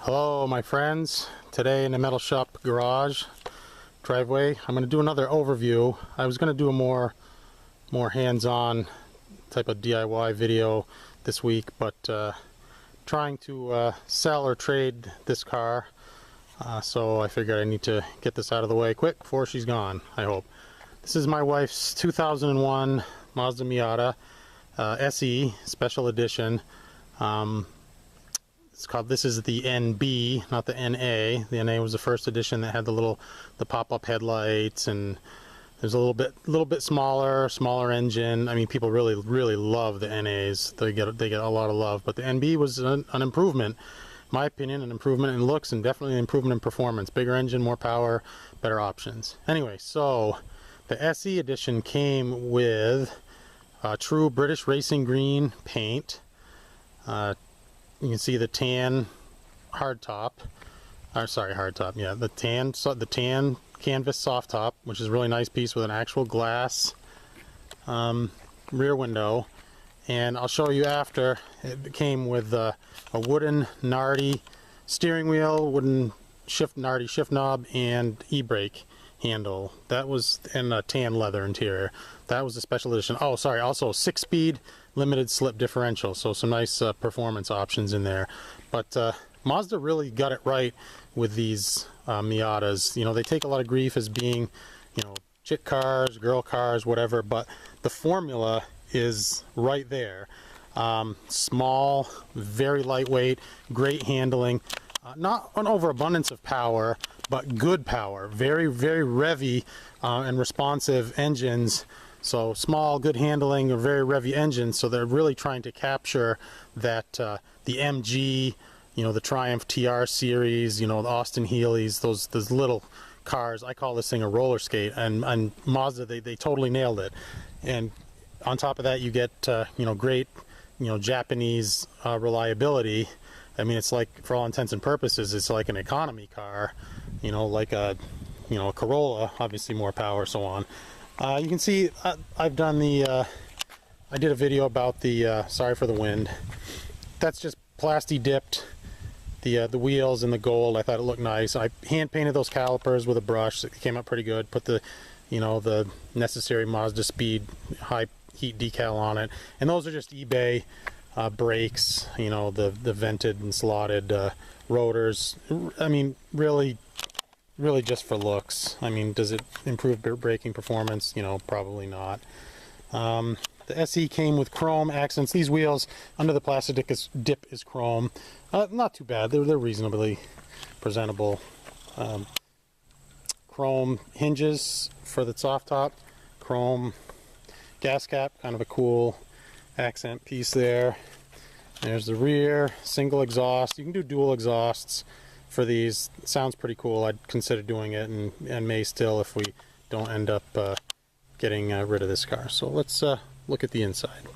Hello my friends, today in the metal shop garage driveway I'm going to do another overview. I was going to do a more hands-on type of DIY video this week, but trying to sell or trade this car, so I figured I need to get this out of the way quick before she's gone, I hope. This is my wife's 2001 Mazda Miata SE Special Edition. It's called, this is the NB, not the NA. The NA was the first edition that had the pop-up headlights, and there's a little bit smaller engine. I mean, people really love the NAs. They get a lot of love, but the NB was an improvement, in my opinion, an improvement in looks and definitely an improvement in performance. Bigger engine, more power, better options. Anyway, so the SE edition came with true British racing green paint. You can see the tan hardtop, yeah, the tan canvas soft top, which is a really nice piece with an actual glass rear window. And I'll show you after. It came with a wooden Nardi steering wheel, wooden Nardi shift knob, and e-brake handle. That was in a tan leather interior. That was a special edition. Oh, sorry, also 6-speed limited slip differential, so some nice performance options in there. But Mazda really got it right with these Miatas. You know, they take a lot of grief as being, you know, chick cars, girl cars, whatever, but the formula is right there. Small, very lightweight, great handling, not an overabundance of power, but good power. Very revvy and responsive engines. So small, good handling, a very revvy engine. So they're really trying to capture that the MG, you know, the Triumph TR series, you know, the Austin Healey's, those little cars. I call this thing a roller skate, and Mazda, they totally nailed it. And on top of that, you get you know, great, you know, Japanese reliability. I mean, it's like, for all intents and purposes, it's like an economy car, you know, like a, you know, a Corolla, obviously more power, so on. You can see I've done the, I did a video about the, sorry for the wind, that's just Plasti-dipped the wheels in the gold. I thought it looked nice. I hand painted those calipers with a brush. It came out pretty good. Put the, you know, the necessary Mazda Speed high heat decal on it. And those are just eBay brakes, you know, the vented and slotted rotors. I mean, really just for looks. I mean, does it improve braking performance? You know, probably not. The SE came with chrome accents. These wheels under the Plasti-dip is chrome. Not too bad. They're reasonably presentable. Chrome hinges for the soft top. Chrome gas cap, kind of a cool accent piece there. There's the rear, single exhaust. You can do dual exhausts for these. It sounds pretty cool. I'd consider doing it, and may still if we don't end up getting rid of this car. So let's look at the inside.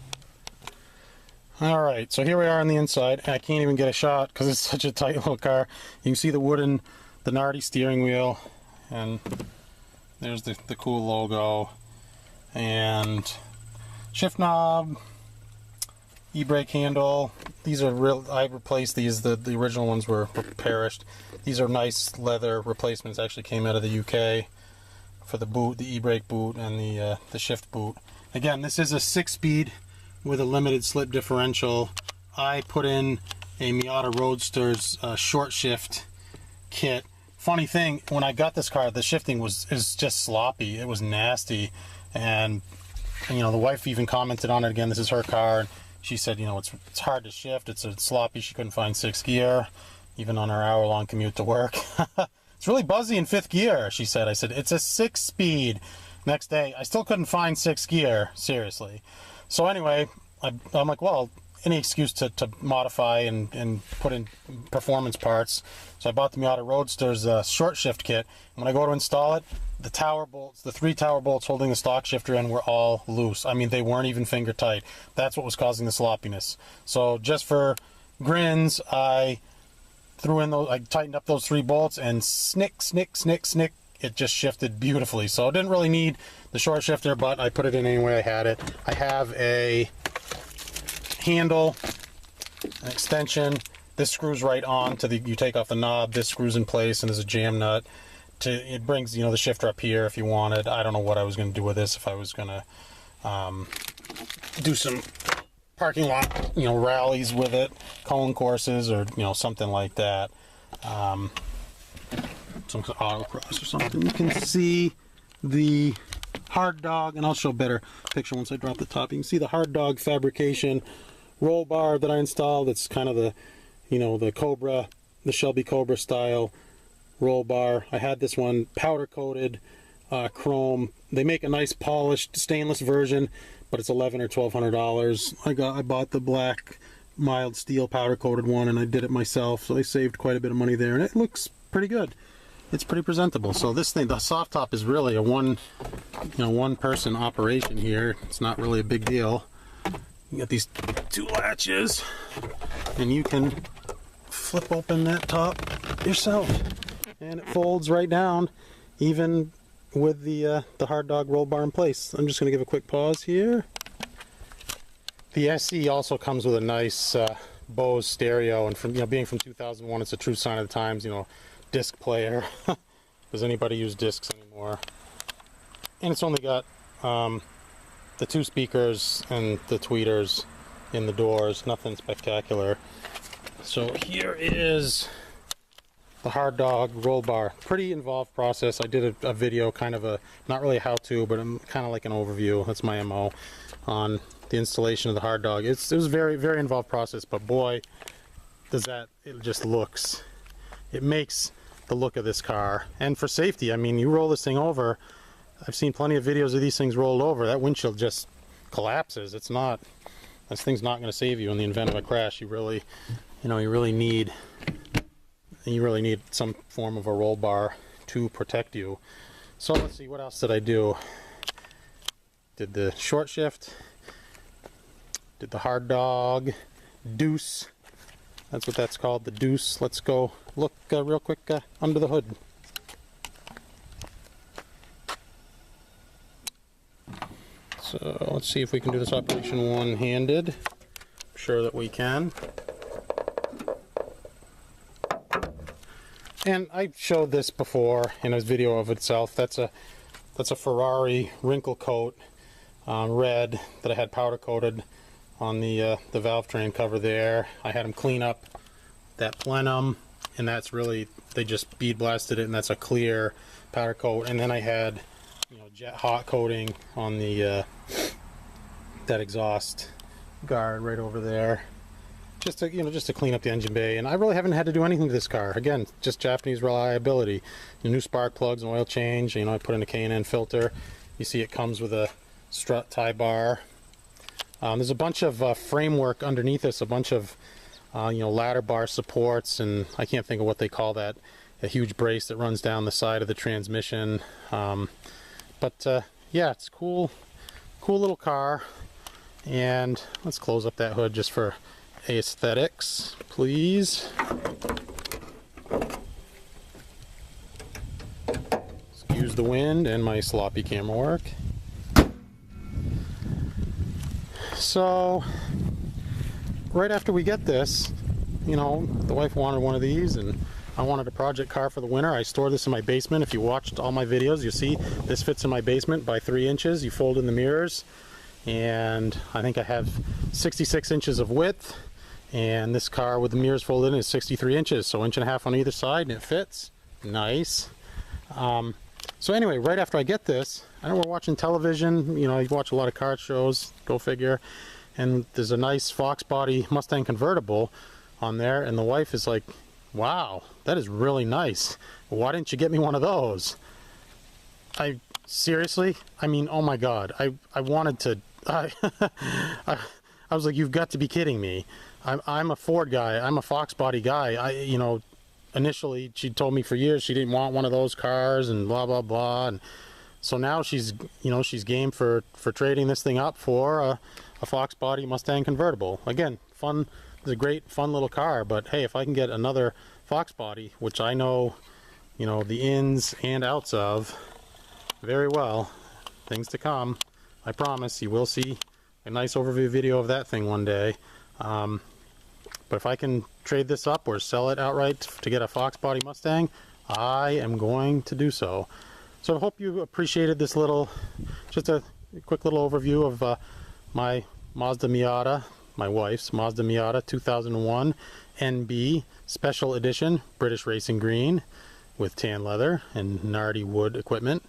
Alright, so here we are on the inside. I can't even get a shot because it's such a tight little car. You can see the Nardi steering wheel, and there's the cool logo, and shift knob, e-brake handle. These are real. I replaced these. The original ones were perished. These are nice leather replacements. Actually came out of the UK for the boot, the e-brake boot, and the shift boot. Again, this is a 6-speed with a limited slip differential. I put in a Miata Roadsters short shift kit. Funny thing, when I got this car, the shifting is just sloppy. It was nasty, and you know, the wife even commented on it again. This is her car, and she said, you know, it's hard to shift. It's sloppy. She couldn't find 6th gear, even on her hour-long commute to work. It's really buzzy in 5th gear, she said. I said, it's a 6-speed. Next day, I still couldn't find 6th gear, seriously. So anyway, I'm like, well, any excuse to modify and put in performance parts. So I bought the Miata Roadsters short shift kit. When I go to install it, the tower bolts, the 3 tower bolts holding the stock shifter in, were all loose. I mean, they weren't even finger tight. That's what was causing the sloppiness. So just for grins, I tightened up those 3 bolts, and snick, it just shifted beautifully. So I didn't really need the short shifter, but I put it in anyway I had it. I have a handle, an extension, this screws right on to the, you take off the knob, this screws in place, and there's a jam nut. It brings, you know, the shifter up here if you wanted. I don't know what I was going to do with this, if I was going to do some parking lot, you know, rallies with it, cone courses, or, you know, something like that. Some autocross or something. You can see the Hard Dog, and I'll show a better picture once I drop the top. You can see the Hard Dog fabrication roll bar that I installed. It's kind of the, you know, the Cobra, the Shelby Cobra style roll bar. I had this one powder coated chrome. They make a nice polished stainless version, but it's $1,100 or $1,200. I bought the black mild steel powder coated one, and I did it myself, so I saved quite a bit of money there, and it looks pretty good. It's pretty presentable. So this thing, the soft top, is really a one person operation here. It's not really a big deal. You got these two latches, and you can flip open that top yourself, and it folds right down, even with the Hard Dog roll bar in place. I'm just going to give a quick pause here. The SE also comes with a nice Bose Stereo, and from, you know, being from 2001, it's a true sign of the times. You know, disc player. Does anybody use discs anymore? And it's only got the two speakers and the tweeters in the doors. Nothing spectacular. So here is the Hard Dog roll bar. Pretty involved process. I did a video, kind of a, not really a how-to, but kind of like an overview. That's my MO on the installation of the Hard Dog. It was a very, very involved process, but boy, does that, it just looks, it makes the look of this car. And for safety, I mean, you roll this thing over, I've seen plenty of videos of these things rolled over, that windshield just collapses. It's not, this thing's not going to save you in the event of a crash. You really, you know, you really need some form of a roll bar to protect you. So let's see, what else did I do? Did the short shift, did the Hard Dog Deuce. That's what that's called, the Deuce. Let's go look real quick under the hood. So let's see if we can do this operation one-handed. I'm sure that we can. And I showed this before in a video of itself. That's a Ferrari wrinkle coat, red, that I had powder coated on the valve train cover there. I had them clean up that plenum, and that's really, they just bead blasted it, and that's a clear powder coat. And then I had, you know, jet hot coating on the that exhaust guard right over there, just to, you know, just to clean up the engine bay. And I really haven't had to do anything to this car. Again, just Japanese reliability. New spark plugs and oil change. You know, I put in a K&N filter. You see it comes with a strut tie bar. There's a bunch of framework underneath this, a bunch of you know, ladder bar supports, and I can't think of what they call that, a huge brace that runs down the side of the transmission. But yeah, it's cool little car. And let's close up that hood just for aesthetics, please. Excuse the wind and my sloppy camera work. So right after we get this, you know, the wife wanted one of these, and I wanted a project car for the winter. I store this in my basement. If you watched all my videos, you see this fits in my basement by 3 inches. You fold in the mirrors, and I think I have 66 inches of width, and this car with the mirrors folded in is 63 inches, so 1.5 inches on either side, and it fits nice. So anyway, right after I get this, I know we're watching television, you know, you watch a lot of car shows, go figure, and there's a nice Fox body Mustang convertible on there, and the wife is like, wow, that is really nice. Why didn't you get me one of those? Seriously? I mean, oh my God, I wanted to, I was like, you've got to be kidding me. I'm a Ford guy, I'm a Fox body guy. You know, initially she told me for years she didn't want one of those cars and blah blah blah, and so now she's, you know, she's game for trading this thing up for a Fox body Mustang convertible. Again, fun. It's a great fun little car, but hey, if I can get another Fox body, which I know, you know, the ins and outs of very well, things to come, I promise you will see a nice overview video of that thing one day. But But if I can trade this up or sell it outright to get a Fox body Mustang, I am going to do so. So I hope you appreciated this little, just a quick little overview of my Mazda Miata, my wife's Mazda Miata 2001 NB Special Edition British Racing Green with tan leather and Nardi wood equipment.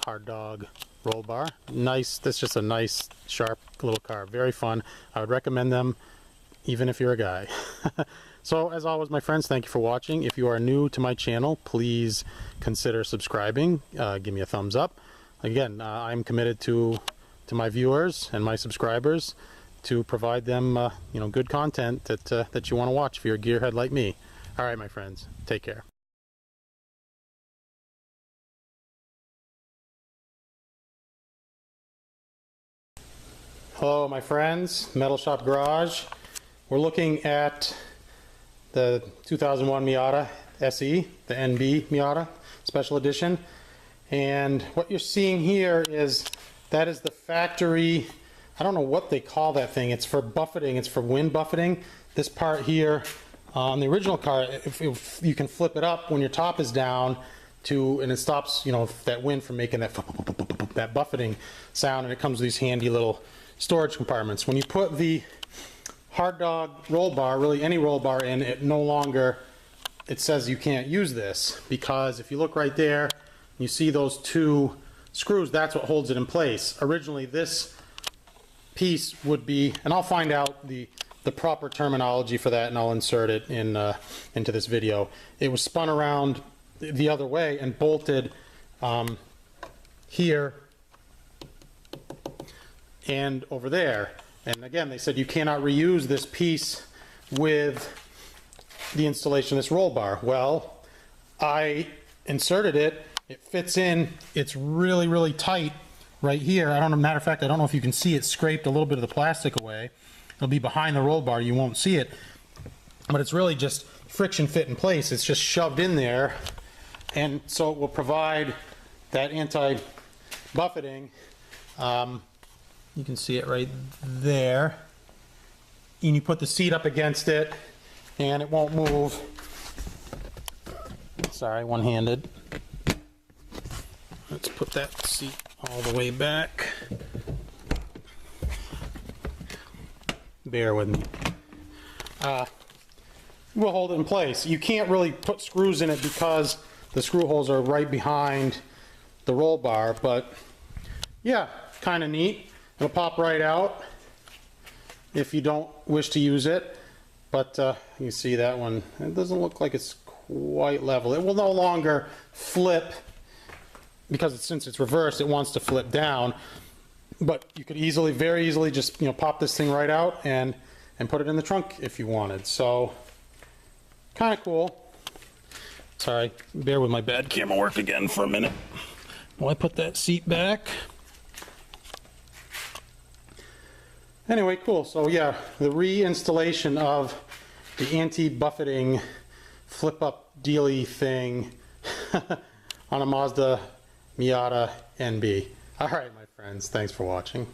Hard dog roll bar. Nice, that's just a nice sharp little car. Very fun. I would recommend them even if you're a guy. So as always, my friends, thank you for watching. If you are new to my channel, please consider subscribing. Give me a thumbs up. Again, I'm committed to my viewers and my subscribers to provide them good content that you want to watch if you're a gearhead like me. All right, my friends, take care. Hello, my friends, Metal Shop Garage. We're looking at the 2001 Miata SE, the NB Miata Special Edition. And what you're seeing here is that is the factory, I don't know what they call that thing. It's for buffeting, it's for wind buffeting. This part here on the original car, if you can flip it up when your top is down and it stops, that wind from making that buffeting sound, and it comes with these handy little storage compartments. When you put the hard dog roll bar, really any roll bar in, it says you can't use this, because if you look right there, you see those two screws, that's what holds it in place. Originally this piece would be, and I'll find out the proper terminology for that and I'll insert it into this video. It was spun around the other way and bolted here and over there. And again, they said you cannot reuse this piece with the installation of this roll bar. Well, I inserted it. It fits in. It's really, really tight right here. Matter of fact, I don't know if you can see it scraped a little bit of the plastic away. It'll be behind the roll bar. You won't see it. But it's really just friction fit in place. It's just shoved in there. And so it will provide that anti-buffeting. You can see it right there. And you put the seat up against it and it won't move. Sorry, one-handed. Let's put that seat all the way back. Bear with me. We'll hold it in place. You can't really put screws in it because the screw holes are right behind the roll bar, but yeah, kind of neat. It'll pop right out if you don't wish to use it, but you see that one, it doesn't look like it's quite level. It will no longer flip because since it's reversed, it wants to flip down, but you could easily, very easily just pop this thing right out and put it in the trunk if you wanted. So kind of cool. Sorry, bear with my bad camera work again for a minute while I put that seat back. Anyway, cool. So yeah, the reinstallation of the anti-buffeting flip-up dealy thing on a Mazda Miata NB. All right, my friends, thanks for watching.